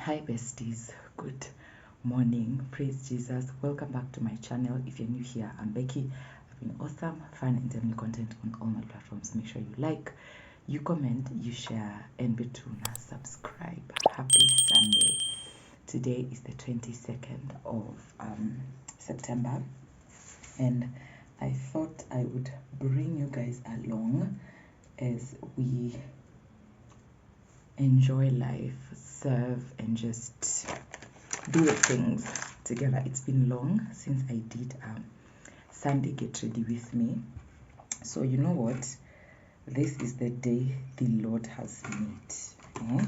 Hi besties, good morning, praise Jesus. Welcome back to my channel. If you're new here, I'm Becky. I've been awesome, fun and timely content on all my platforms. Make sure you like, you comment, you share, and be sure to subscribe. Happy Sunday. Today is the 22nd of September, and I thought I would bring you guys along as we enjoy life, serve, and just do things together. It's been long since I did Sunday Get Ready With Me. So you know what? This is the day the Lord has made.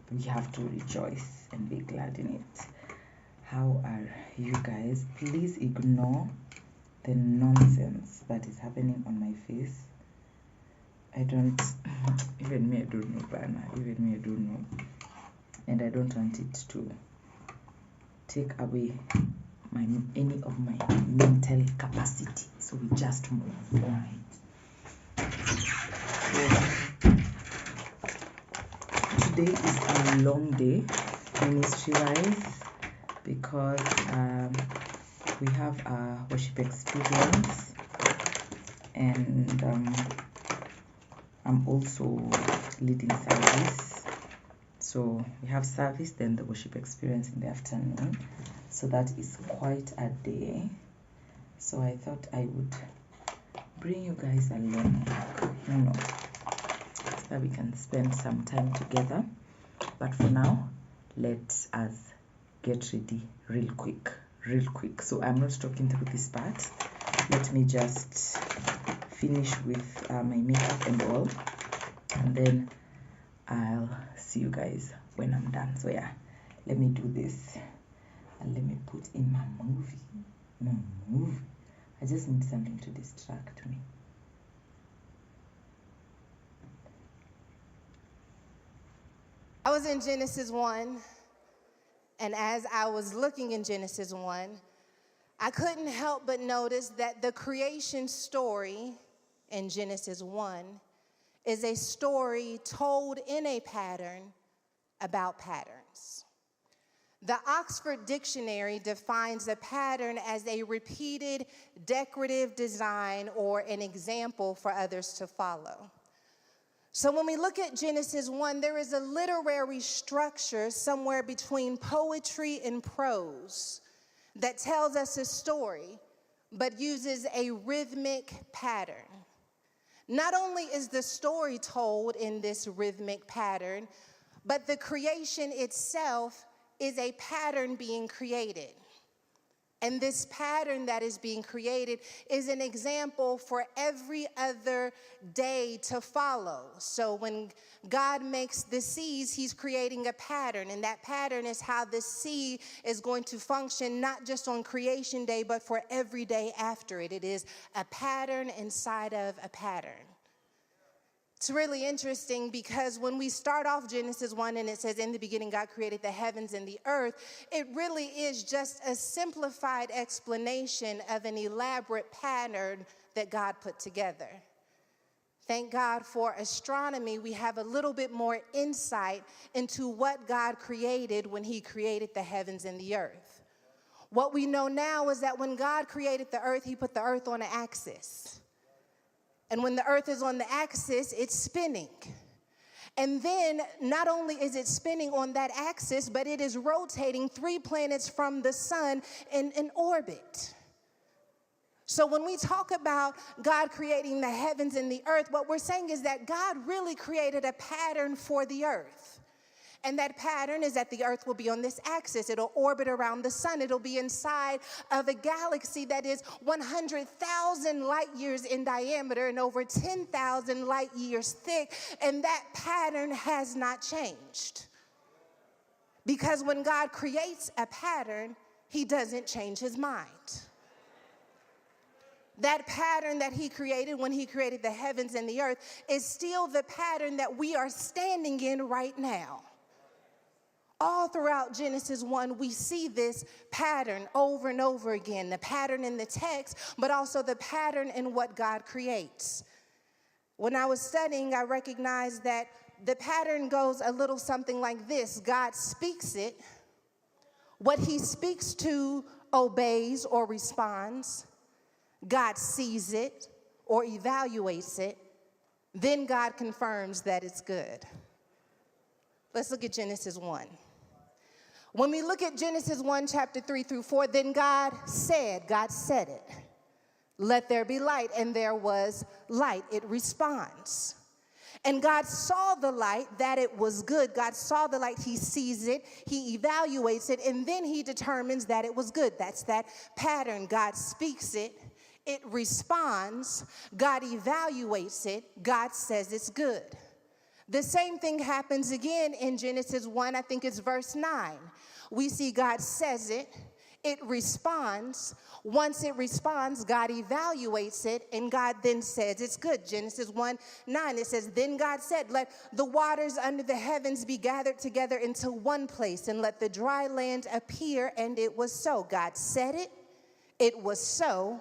We have to rejoice and be glad in it. How are you guys? Please ignore the nonsense that is happening on my face. I don't, even me, I don't know, Bana. Even me, I don't know. And I don't want it to take away any of my mental capacity. So we just move. Alright. So today is a long day, ministry-wise, because we have a worship experience, and I'm also leading service. So we have service, then the worship experience in the afternoon. So that is quite a day. So I thought I would bring you guys along, so that we can spend some time together. But for now, let us get ready real quick. So I'm not talking through this part. Let me just finish with my makeup and all, and then I'll see you guys when I'm done. So yeah, let me do this and let me put in my movie. I just need something to distract me. I was in Genesis 1, and as I was looking in Genesis 1, I couldn't help but notice that the creation story in Genesis 1 is a story told in a pattern about patterns. The Oxford Dictionary defines a pattern as a repeated decorative design or an example for others to follow. So when we look at Genesis 1, there is a literary structure somewhere between poetry and prose that tells us a story, but uses a rhythmic pattern. Not only is the story told in this rhythmic pattern, but the creation itself is a pattern being created. And this pattern that is being created is an example for every other day to follow. So when God makes the seas, he's creating a pattern, and that pattern is how the sea is going to function, not just on creation day, but for every day after it. It is a pattern inside of a pattern. It's really interesting because when we start off Genesis 1 and it says, in the beginning God created the heavens and the earth, it really is just a simplified explanation of an elaborate pattern that God put together. Thank God for astronomy. We have a little bit more insight into what God created when he created the heavens and the earth. What we know now is that when God created the earth, he put the earth on an axis. And when the earth is on the axis, it's spinning. And then not only is it spinning on that axis, but it is rotating 3 planets from the sun in orbit. So when we talk about God creating the heavens and the earth, what we're saying is that God really created a pattern for the earth. And that pattern is that the earth will be on this axis. It'll orbit around the sun. It'll be inside of a galaxy that is 100,000 light years in diameter and over 10,000 light years thick. And that pattern has not changed. Because when God creates a pattern, he doesn't change his mind. That pattern that he created when he created the heavens and the earth is still the pattern that we are standing in right now. All throughout Genesis 1, we see this pattern over and over again, the pattern in the text, but also the pattern in what God creates. When I was studying, I recognized that the pattern goes a little something like this. God speaks it. What he speaks to obeys or responds. God sees it or evaluates it. Then God confirms that it's good. Let's look at Genesis 1. When we look at Genesis 1, chapter 3 through 4, then God said it. Let there be light, and there was light. It responds. And God saw the light, that it was good. God saw the light, he sees it, he evaluates it, and then he determines that it was good. That's that pattern. God speaks it, it responds, God evaluates it, God says it's good. The same thing happens again in Genesis 1, I think it's verse 9. We see God says it, it responds. Once it responds, God evaluates it, and God then says it's good. Genesis 1:9, it says, then God said, let the waters under the heavens be gathered together into one place, and let the dry land appear, and it was so. God said it, it was so.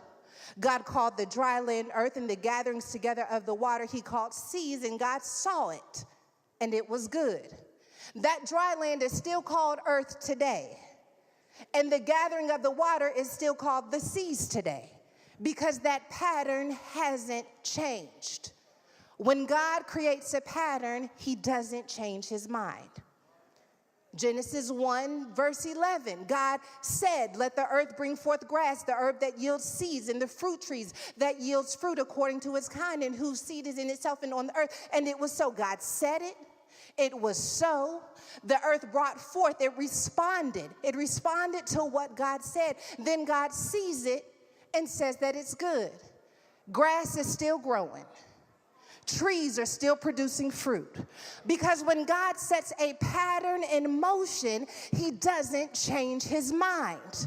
God called the dry land earth, and the gatherings together of the water he called seas, and God saw it, and it was good. That dry land is still called earth today. And the gathering of the water is still called the seas today, because that pattern hasn't changed. When God creates a pattern, he doesn't change his mind. Genesis 1, verse 11, God said, let the earth bring forth grass, the herb that yields seeds, and the fruit trees that yields fruit according to its kind, and whose seed is in itself and on the earth. And it was so. God said it. It was so. The earth brought forth. It responded. It responded to what God said. Then God sees it and says that it's good. Grass is still growing. Trees are still producing fruit. Because when God sets a pattern in motion, he doesn't change his mind.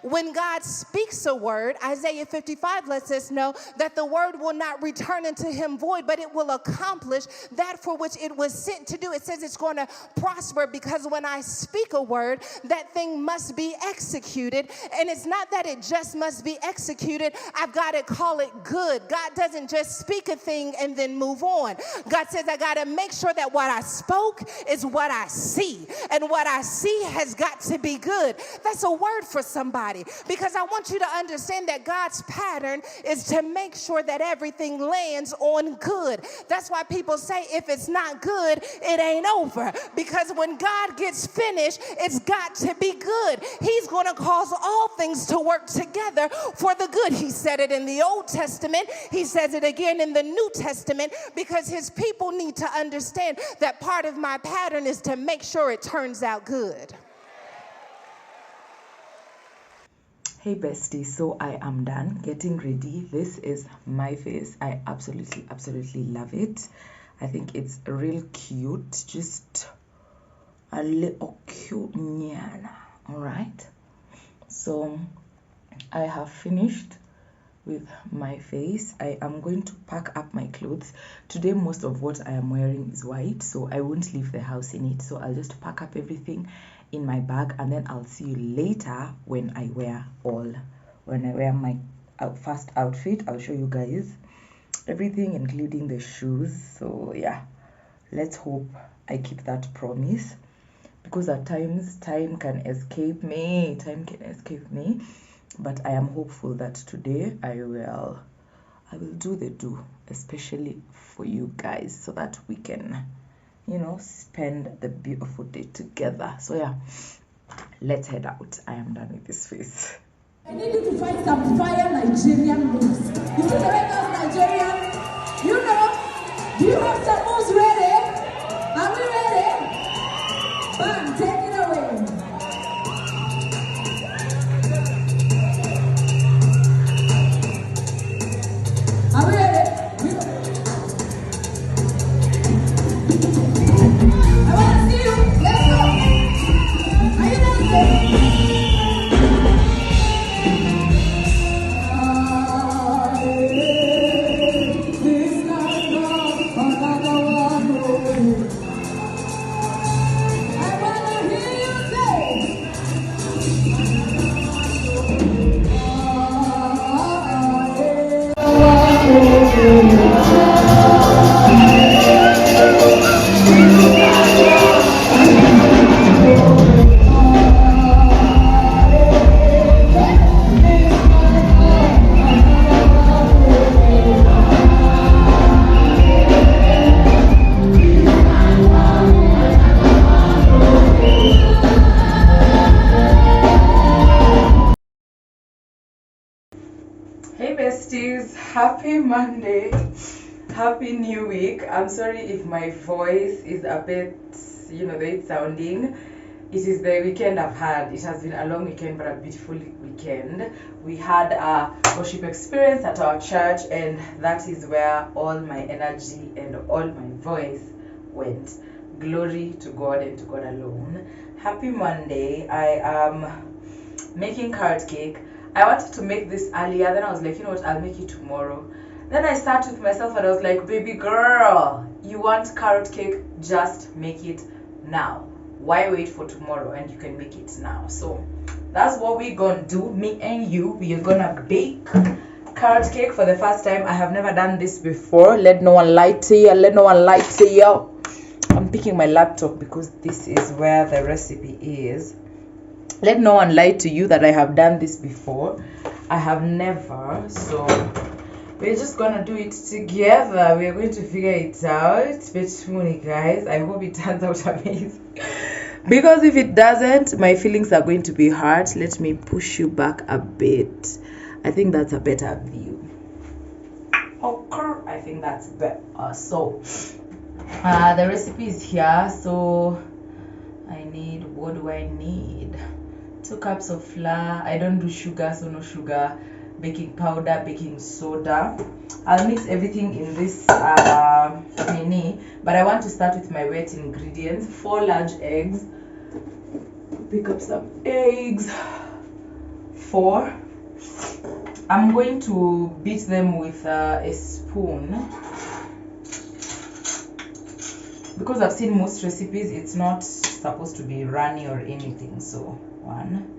When God speaks a word, Isaiah 55 lets us know that the word will not return unto him void, but it will accomplish that for which it was sent to do. It says it's going to prosper, because when I speak a word, that thing must be executed. And it's not that it just must be executed. I've got to call it good. God doesn't just speak a thing and then move on. God says I got to make sure that what I spoke is what I see. And what I see has got to be good. That's a word for somebody. Because I want you to understand that God's pattern is to make sure that everything lands on good. That's why people say if it's not good, it ain't over. Because when God gets finished, it's got to be good. He's going to cause all things to work together for the good. He said it in the Old Testament. He says it again in the New Testament, because his people need to understand that part of my pattern is to make sure it turns out good. Hey bestie, so I am done getting ready. This is my face. I absolutely love it. I think it's real cute, just a little cute nyana. All right, so I have finished with my face. I am going to pack up my clothes today. Most of what I am wearing is white, so I won't leave the house in it. So I'll just pack up everything in my bag, and then I'll see you later when I wear my first outfit. I'll show you guys everything, including the shoes. So yeah, let's hope I keep that promise, because at times time can escape me, but I am hopeful that today I will do the do, especially for you guys, so that we can spend the beautiful day together. So yeah, let's head out. I am done with this face. I need you to find some fire Nigerian moves. You see the way those Nigerian? Do you have some moves ready? Are we ready? Bam, take it away. Are we ready? I want to see you. Let's go. Are you dancing? This kind of Happy Monday, happy new week. I'm sorry if my voice is a bit, the way it's sounding. It is the weekend I've had. It has been a long weekend, but a beautiful weekend. We had a worship experience at our church, and that is where all my energy and all my voice went. Glory to God and to God alone. Happy Monday. I am making carrot cake. I wanted to make this earlier, then I was like, you know what, I'll make it tomorrow. Then I sat with myself and I was like, baby girl, you want carrot cake, just make it now. Why wait for tomorrow? And you can make it now. So that's what we're gonna do. Me and you, we are gonna bake carrot cake for the first time. I have never done this before. Let no one lie to you. Let no one lie to you. I'm picking my laptop because this is where the recipe is. Let no one lie to you that I have done this before. I have never. So we're just gonna do it together. We are going to figure it out. Between guys, I hope it turns out amazing. Because if it doesn't, my feelings are going to be hurt. Let me push you back a bit. I think that's a better view. Okay, I think that's better. So the recipe is here. So I need, what do I need? 2 cups of flour. I don't do sugar, so no sugar. Baking powder, baking soda. I'll mix everything in this mini, but I want to start with my wet ingredients. 4 large eggs. Pick up some eggs. 4. I'm going to beat them with a spoon, because I've seen most recipes it's not supposed to be runny or anything. So 1.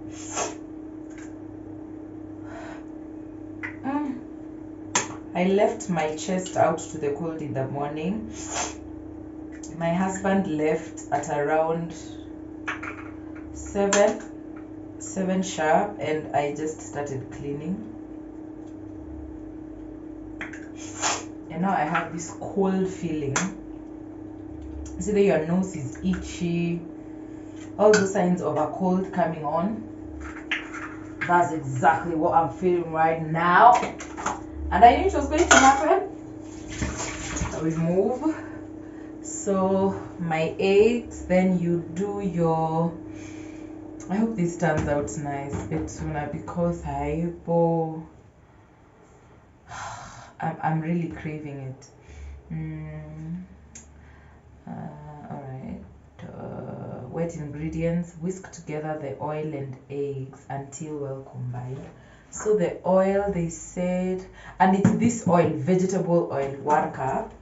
I left my chest out to the cold in the morning. My husband left at around 7 sharp, and I just started cleaning. And now I have this cold feeling. See that your nose is itchy, all those signs of a cold coming on. That's exactly what I'm feeling right now, and I knew it was going to happen. I will move. So my eggs, then you do your, I hope this turns out nice, Betuna, because I'm really craving it. Alright, wet ingredients. Whisk together the oil and eggs until well combined. So the oil, they said, and it's this oil, vegetable oil, 1 cup.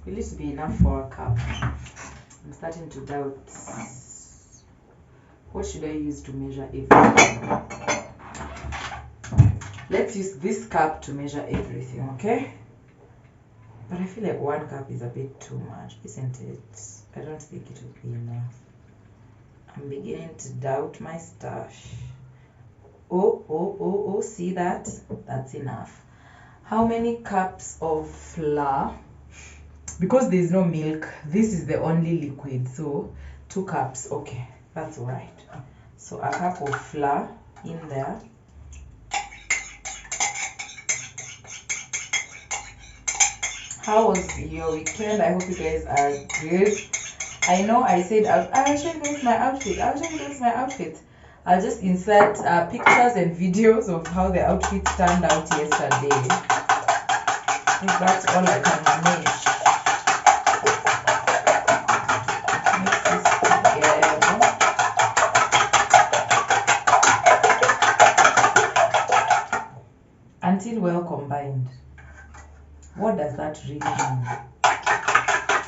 Will it be enough for a cup? I'm starting to doubt. What should I use to measure everything? Let's use this cup to measure everything, okay? But I feel like 1 cup is a bit too much, isn't it? I don't think it will be enough. I'm beginning to doubt my stash. Oh, see that? That's enough. How many cups of flour? Because there's no milk, this is the only liquid, so 2 cups. Okay, that's all right. So a cup of flour in there. How was your weekend? I hope you guys are good. I know I said I'll show you guys my outfit. I'll just insert pictures and videos of how the outfits turned out yesterday. If that's all I can manage. Mix this together. Until well combined. What does that really mean?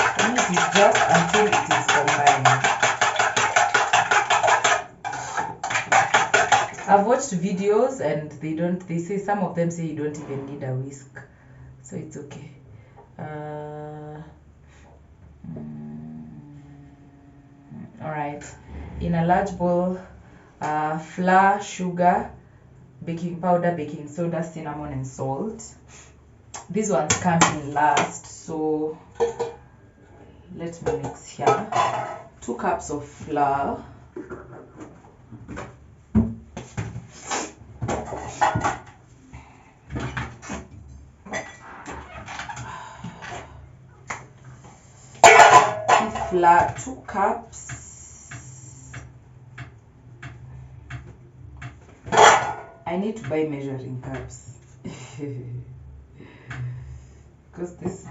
It means it's just until it is combined. I've watched videos and they say, some of them say you don't even need a whisk. So it's okay. Alright. In a large bowl, flour, sugar, baking powder, baking soda, cinnamon, and salt. These ones come in last, so let me mix here. 2 cups of flour. flour, 2 cups. I need to buy measuring cups. Because this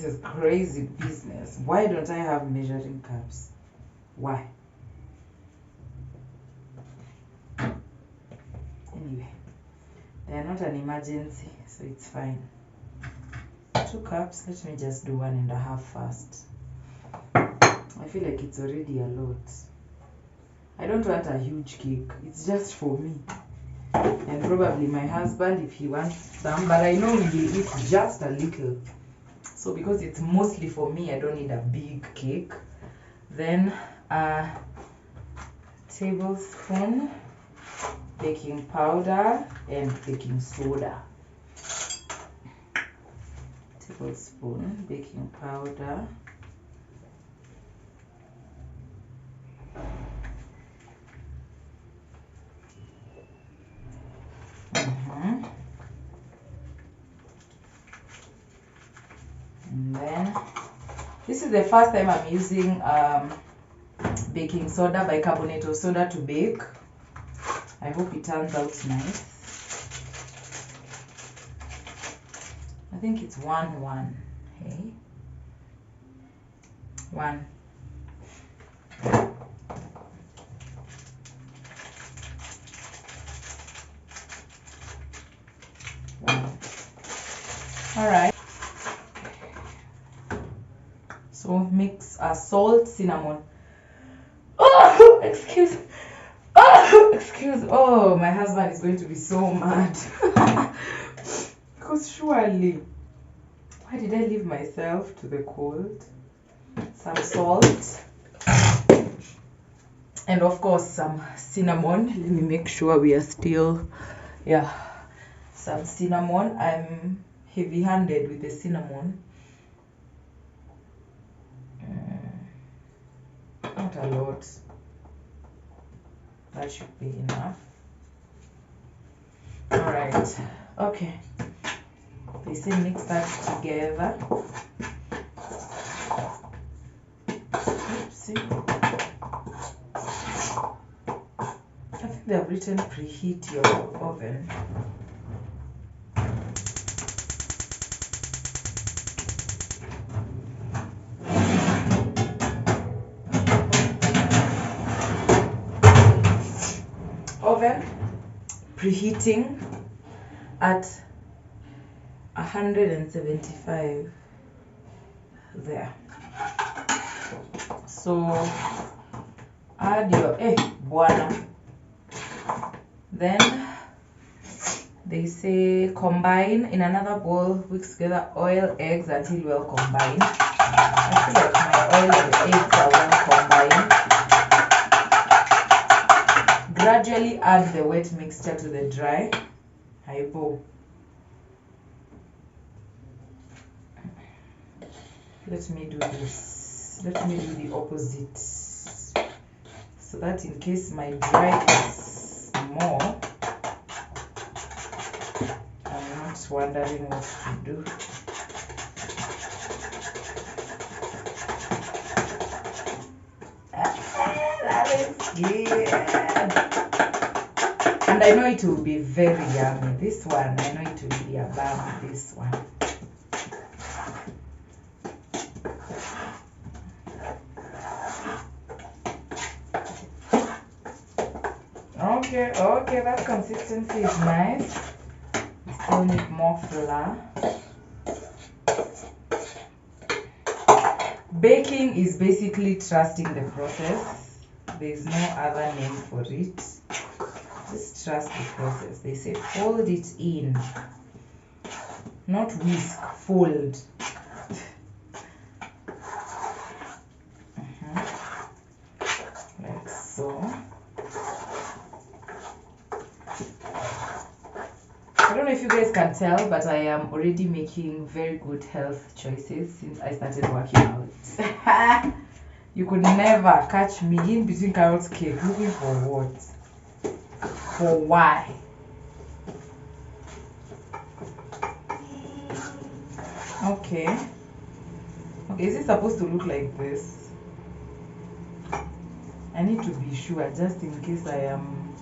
is crazy business. Why don't I have measuring cups? Why? Anyway, they are not an emergency, so it's fine. 2 cups. Let me just do 1.5 first. I feel like it's already a lot. I don't want a huge cake. It's just for me. And probably my husband if he wants some. But I know he will eat just a little. So because it's mostly for me, I don't need a big cake. Then a tablespoon baking powder and baking soda. Tablespoon baking powder. And then this is the first time I'm using baking soda, bicarbonate of soda to bake. I hope it turns out nice. I think it's 1. Hey, 1. All right. So mix salt, cinnamon. Oh, excuse. Oh, excuse. Oh, my husband is going to be so mad. Because surely, why did I leave myself to the cold? Some salt. And of course, some cinnamon. Let me make sure we are still, yeah. Some cinnamon. I'm heavy-handed with the cinnamon. Not a lot. That should be enough. Alright. Okay. They say mix that together. Oopsie. I think they have written preheat your oven. Oven preheating at 175 there. So add your buana. Then they say combine in another bowl, mix together oil, eggs until well combined. I feel like my oil and eggs are well combined. Gradually add the wet mixture to the dry. Hypo. Let me do this. Let me do the opposite. So that in case my dry is more, I'm not wondering what to do. That is good. And I know it will be very yummy. This one, I know it will be a bomb, this one. Okay, that consistency is nice. We still need more flour. Baking is basically trusting the process. There is no other name for it. Just trust the process. They say fold it in, not whisk, fold. Like so. I don't know if you guys can tell, but I am already making very good health choices since I started working out. You could never catch me in between carrot cake looking for what? For why? Okay, is it supposed to look like this? I need to be sure just in case I am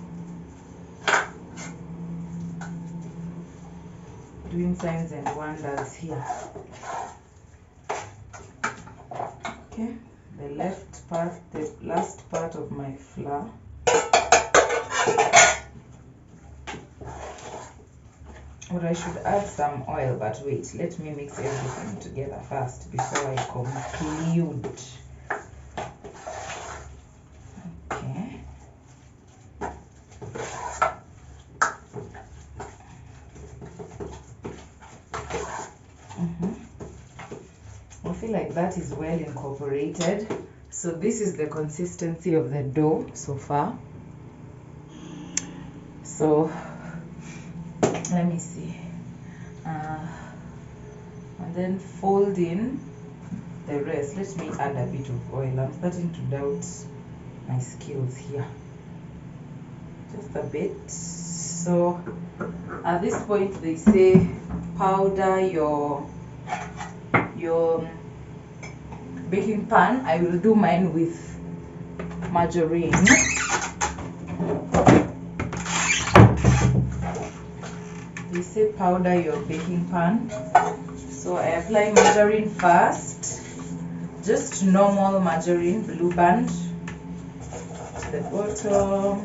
doing signs and wonders here. Okay, the last part of my flour. Or I should add some oil, but wait, let me mix everything together first before I conclude. Okay. I feel like that is well incorporated. So this is the consistency of the dough so far. So let me see. And then fold in the rest. Let me add a bit of oil. I'm starting to doubt my skills here. Just a bit. So at this point they say powder your baking pan. I will do mine with margarine. They say powder your baking pan. So I apply margarine first, just normal margarine, blue band, to the bottom.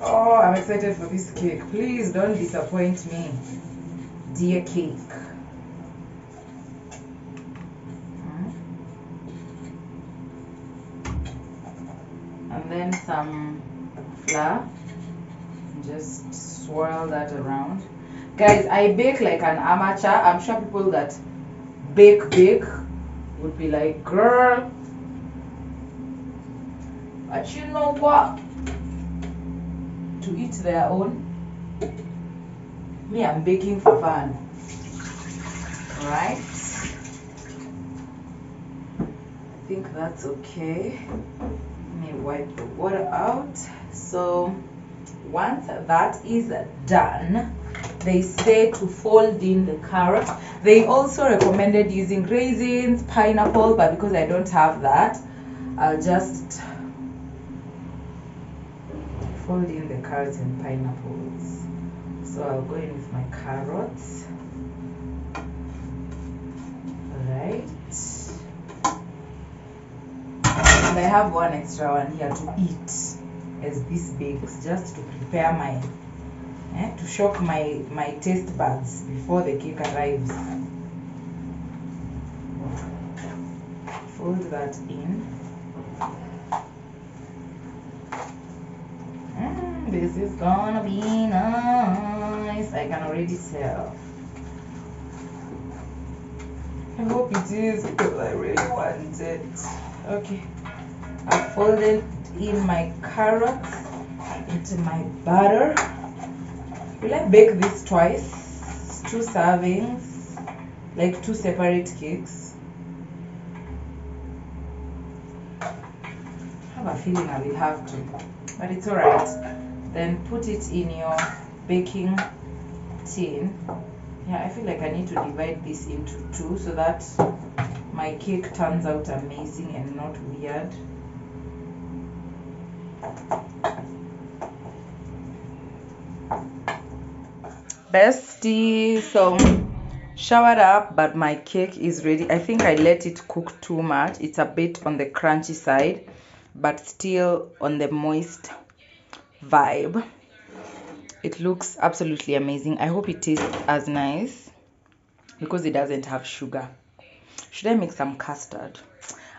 Oh, I'm excited for this cake. Please don't disappoint me, dear cake. And then some flour. Just swirl that around. Guys, I bake like an amateur. I'm sure people that bake would be like, girl, but you know what? To each their own. Me, I'm baking for fun. Alright? I think that's okay. Let me wipe the water out. So once that is done, they say to fold in the carrot. They also recommended using raisins, pineapple, but because I don't have that, I'll just fold in the carrots and pineapples. So I'll go in with my carrots. Alright. And I have one extra one here to eat as this bakes, just to prepare my to shock my taste buds before the cake arrives. Fold that in. This is gonna be nice. I can already tell. I hope it is because I really want it. Okay, I folded in my carrots into my butter. Will I bake this twice? 2 servings, like 2 separate cakes? I have a feeling I will have to, but it's alright. Then put it in your baking tin. Yeah, I feel like I need to divide this into 2 so that my cake turns out amazing and not weird. Bestie, so showered up, but my cake is ready. I think I let it cook too much. It's a bit on the crunchy side, but still on the moist vibe. It looks absolutely amazing. I hope it tastes as nice because it doesn't have sugar. Should I make some custard?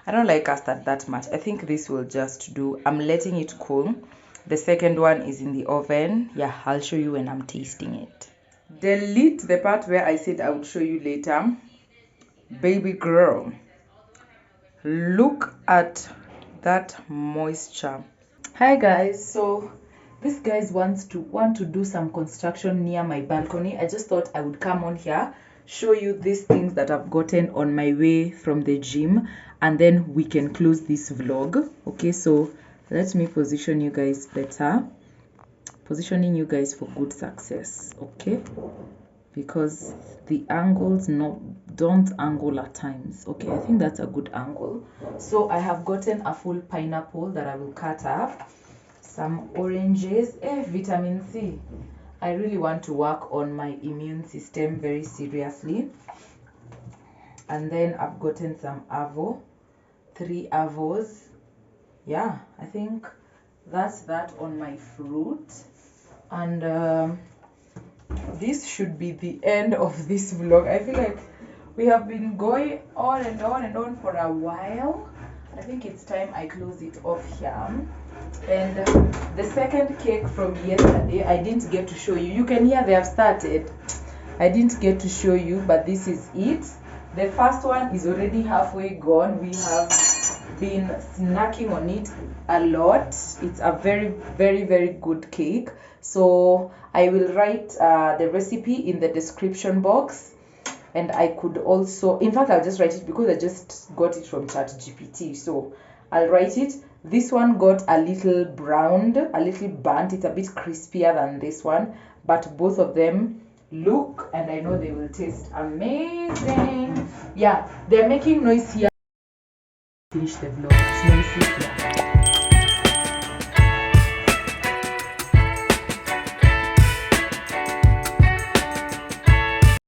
I don't like custard that much. I think this will just do. I'm letting it cool. The second one is in the oven. Yeah, I'll show you when I'm tasting it. Delete the part where I said I would show you later. Baby girl, look at that moisture. Hi guys, so this guys want to do some construction near my balcony. I just thought I would come on here, show you these things that I've gotten on my way from the gym, and then we can close this vlog. Okay, so let me position you guys better, positioning you guys for good success. Okay, because the angles don't angle at times. Okay, I think that's a good angle. So I have gotten a full pineapple that I will cut up, some oranges, vitamin C. I really want to work on my immune system very seriously. And then I've gotten some avo, 3 avos. Yeah, I think that's that on my fruit. And this should be the end of this vlog. I feel like we have been going on and on and on for a while. I think it's time I close it off here. And the second cake from yesterday, I didn't get to show you. You can hear they have started. I didn't get to show you, but this is it. The first one is already halfway gone. We have been snacking on it a lot. It's a very, very, very good cake. So I will write the recipe in the description box. And I could also, in fact, I'll just write it because I just got it from ChatGPT. So I'll write it. This one got a little browned, a little burnt. It's a bit crispier than this one, but both of them look, and I know they will taste amazing. Yeah, they're making noise here. Finish the vlog. It's noisy here.